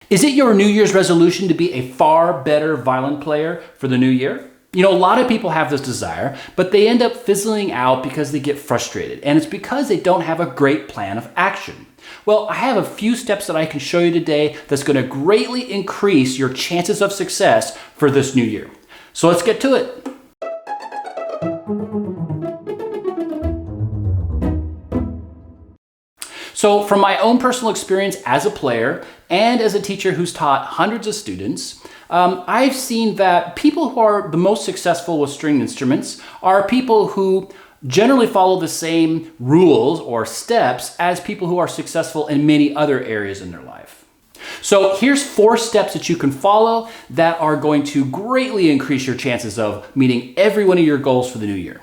Is it your New Year's resolution to be a far better violin player for the new year? You know, a lot of people have this desire, but they end up fizzling out because they get frustrated, and it's because they don't have a great plan of action. Well, I have a few steps that I can show you today that's going to greatly increase your chances of success for this new year. So let's get to it. So from my own personal experience as a player and as a teacher who's taught hundreds of students, I've seen that people who are the most successful with stringed instruments are people who generally follow the same rules or steps as people who are successful in many other areas in their life. So here's 4 steps that you can follow that are going to greatly increase your chances of meeting every one of your goals for the new year.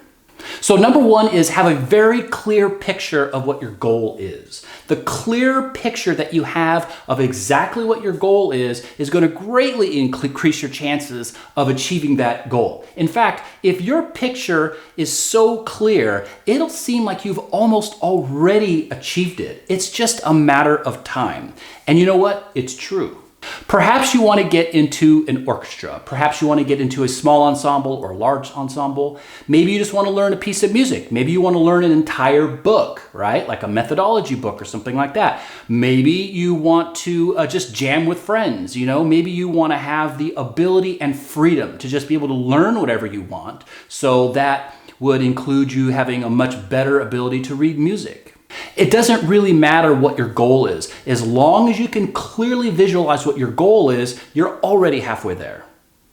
So number 1 is have a very clear picture of what your goal is. The clear picture that you have of exactly what your goal is going to greatly increase your chances of achieving that goal. In fact, if your picture is so clear, it'll seem like you've almost already achieved it. It's just a matter of time. And you know what? It's true. Perhaps you want to get into an orchestra. Perhaps you want to get into a small ensemble or large ensemble. Maybe you just want to learn a piece of music. Maybe you want to learn an entire book, right? Like a methodology book or something like that. Maybe you want to just jam with friends, you know? Maybe you want to have the ability and freedom to just be able to learn whatever you want. So that would include you having a much better ability to read music. It doesn't really matter what your goal is. As long as you can clearly visualize what your goal is, you're already halfway there.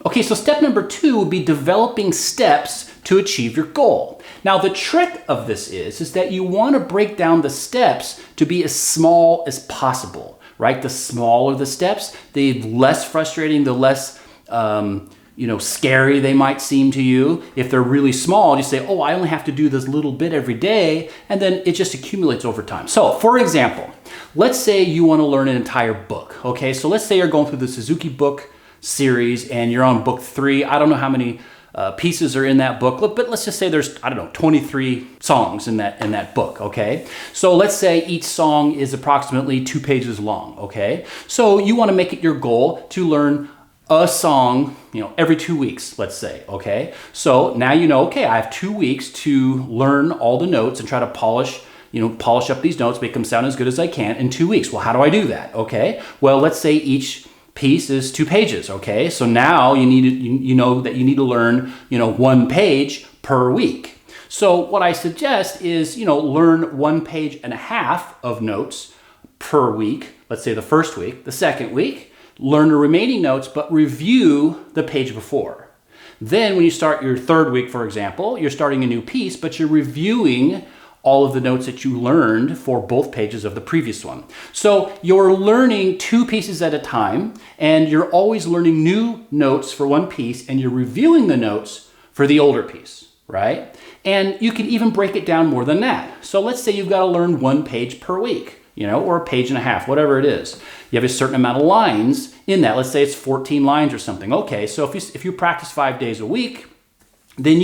Okay, so step number 2 would be developing steps to achieve your goal. Now, the trick of this is that you want to break down the steps to be as small as possible, right? The smaller the steps, the less frustrating, the less scary they might seem to you. If they're really small, you say, oh, I only have to do this little bit every day, and then it just accumulates over time. So, for example, let's say you want to learn an entire book, okay? So let's say you're going through the Suzuki book series and you're on book 3. I don't know how many pieces are in that book, but let's just say there's, 23 songs in that book, okay? So let's say each song is approximately 2 pages long, okay? So you want to make it your goal to learn a song, every 2 weeks, let's say, okay? So now okay, I have 2 weeks to learn all the notes and try to polish up these notes, make them sound as good as I can in 2 weeks. Well, how do I do that? Okay, well, let's say each piece is 2 pages, okay? So now you know that you need to learn, 1 page per week. So what I suggest is, learn 1.5 pages of notes per week. Let's say the first week. The second week, learn the remaining notes, but review the page before. Then when you start your 3rd week, for example, you're starting a new piece, but you're reviewing all of the notes that you learned for both pages of the previous one. So you're learning 2 pieces at a time, and you're always learning new notes for 1 piece, and you're reviewing the notes for the older piece, right? And you can even break it down more than that. So let's say you've got to learn 1 page per week, or 1.5 pages, whatever it is. You have a certain amount of lines in that. Let's say it's 14 lines or something. Okay, so if you practice 5 days a week, then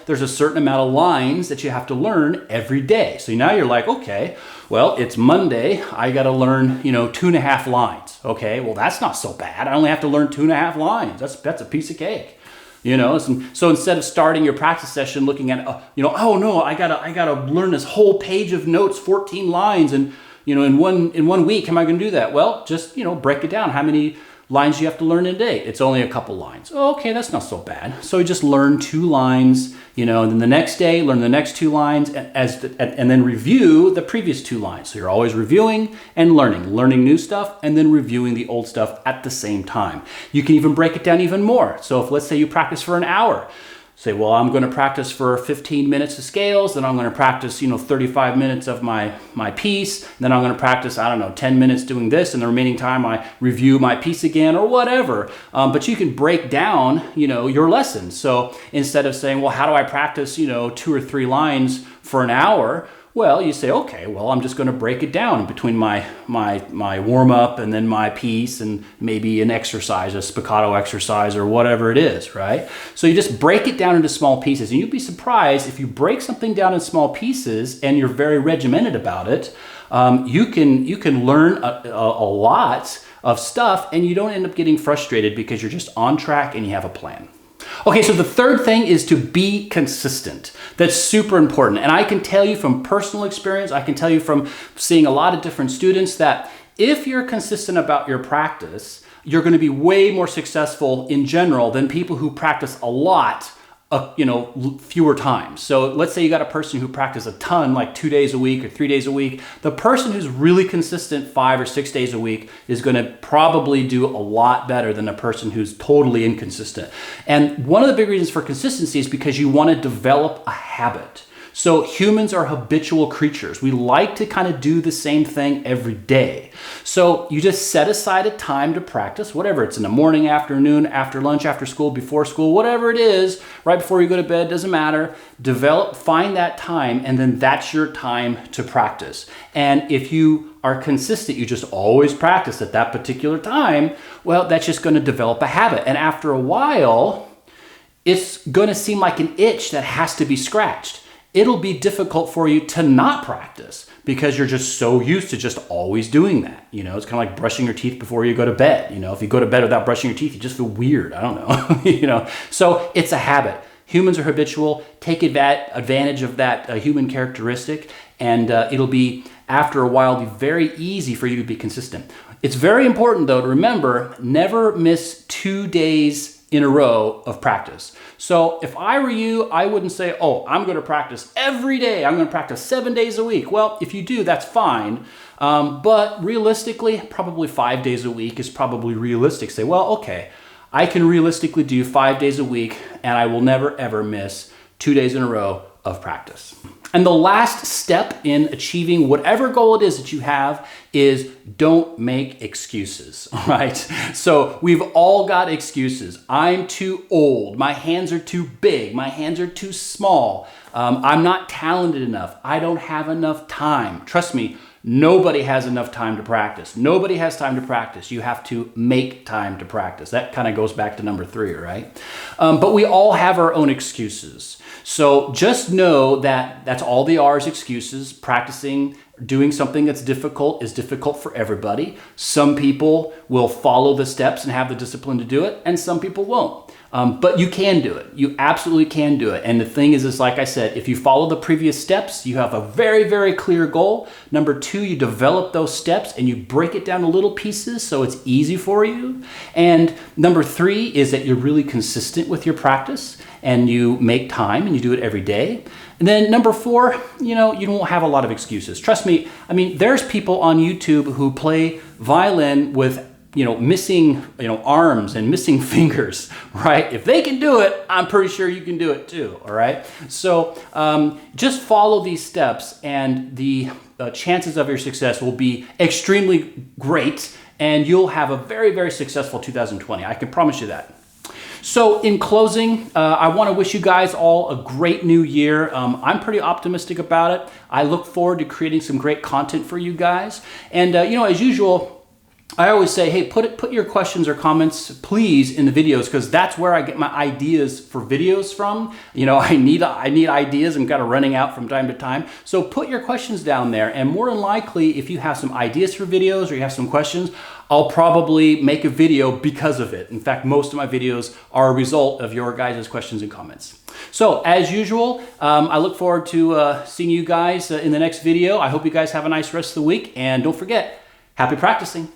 there's a certain amount of lines that you have to learn every day. So now you're like, okay, well, it's Monday. I got to learn, 2.5 lines. Okay, well, that's not so bad. I only have to learn 2.5 lines. That's a piece of cake. So instead of starting your practice session looking at, oh no, I gotta learn this whole page of notes, 14 lines, and in one week, am I going to do that? Well, just, break it down. How many lines you have to learn in a day? It's only a couple lines. Oh, okay, that's not so bad. So you just learn 2 lines, and then the next day, learn the next 2 lines, and then review the previous 2 lines. So you're always reviewing and learning new stuff, and then reviewing the old stuff at the same time. You can even break it down even more. So if, let's say, you practice for an hour, say, well, I'm going to practice for 15 minutes of scales, then I'm going to practice, 35 minutes of my piece, then I'm going to practice, 10 minutes doing this, and the remaining time I review my piece again, or whatever. But you can break down, your lessons. So instead of saying, well, how do I practice, 2 or 3 lines for an hour? Well, you say, okay, well, I'm just going to break it down between my warm-up and then my piece and maybe an exercise, a spiccato exercise or whatever it is, right? So you just break it down into small pieces. And you'd be surprised if you break something down in small pieces and you're very regimented about it, you can learn a lot of stuff and you don't end up getting frustrated because you're just on track and you have a plan. Okay, so the third thing is to be consistent. That's super important. And I can tell you from personal experience, I can tell you from seeing a lot of different students that if you're consistent about your practice, you're going to be way more successful in general than people who practice a lot, fewer times. So let's say you got a person who practices a ton, like 2 days a week or 3 days a week. The person who's really consistent 5 or 6 days a week is going to probably do a lot better than a person who's totally inconsistent. And one of the big reasons for consistency is because you want to develop a habit. So humans are habitual creatures. We like to kind of do the same thing every day. So you just set aside a time to practice, whatever it's in the morning, afternoon, after lunch, after school, before school, whatever it is, right before you go to bed, doesn't matter. Find that time, and then that's your time to practice. And if you are consistent, you just always practice at that particular time, well, that's just going to develop a habit. And after a while, it's going to seem like an itch that has to be scratched. It'll be difficult for you to not practice because you're just so used to just always doing that. It's kind of like brushing your teeth before you go to bed. If you go to bed without brushing your teeth, you just feel weird. I don't know. So it's a habit. Humans are habitual. Take advantage of that human characteristic, and it'll be, after a while, be very easy for you to be consistent. It's very important, though, to remember, never miss 2 days in a row of practice. So if I were you, I wouldn't say, oh, I'm going to practice every day. I'm going to practice 7 days a week. Well, if you do, that's fine. But realistically, probably 5 days a week is probably realistic. Say, well, okay, I can realistically do 5 days a week and I will never, ever miss 2 days in a row of practice. And the last step in achieving whatever goal it is that you have is don't make excuses, right? So we've all got excuses. I'm too old. My hands are too big. My hands are too small. I'm not talented enough. I don't have enough time. Trust me, nobody has enough time to practice. Nobody has time to practice. You have to make time to practice. That kind of goes back to number 3, right? But we all have our own excuses. So just know that that's all they are, is excuses. Practicing, doing something that's difficult is difficult for everybody. Some people will follow the steps and have the discipline to do it, and some people won't. But you can do it. You absolutely can do it. And the thing is like I said, if you follow the previous steps, you have a very, very clear goal. Number 2, you develop those steps and you break it down to little pieces so it's easy for you. And number 3 is that you're really consistent with your practice and you make time and you do it every day. And then number 4, you don't have a lot of excuses. Trust me, there's people on YouTube who play violin with missing, arms and missing fingers, right? If they can do it, I'm pretty sure you can do it too, all right? So just follow these steps and the chances of your success will be extremely great and you'll have a very, very successful 2020. I can promise you that. So in closing, I want to wish you guys all a great new year. I'm pretty optimistic about it. I look forward to creating some great content for you guys. And, as usual, I always say, hey, put your questions or comments, please, in the videos, because that's where I get my ideas for videos from. I need ideas. I'm kind of running out from time to time. So put your questions down there, and more than likely, if you have some ideas for videos or you have some questions, I'll probably make a video because of it. In fact, most of my videos are a result of your guys' questions and comments. So as usual, I look forward to seeing you guys in the next video. I hope you guys have a nice rest of the week, and don't forget, happy practicing.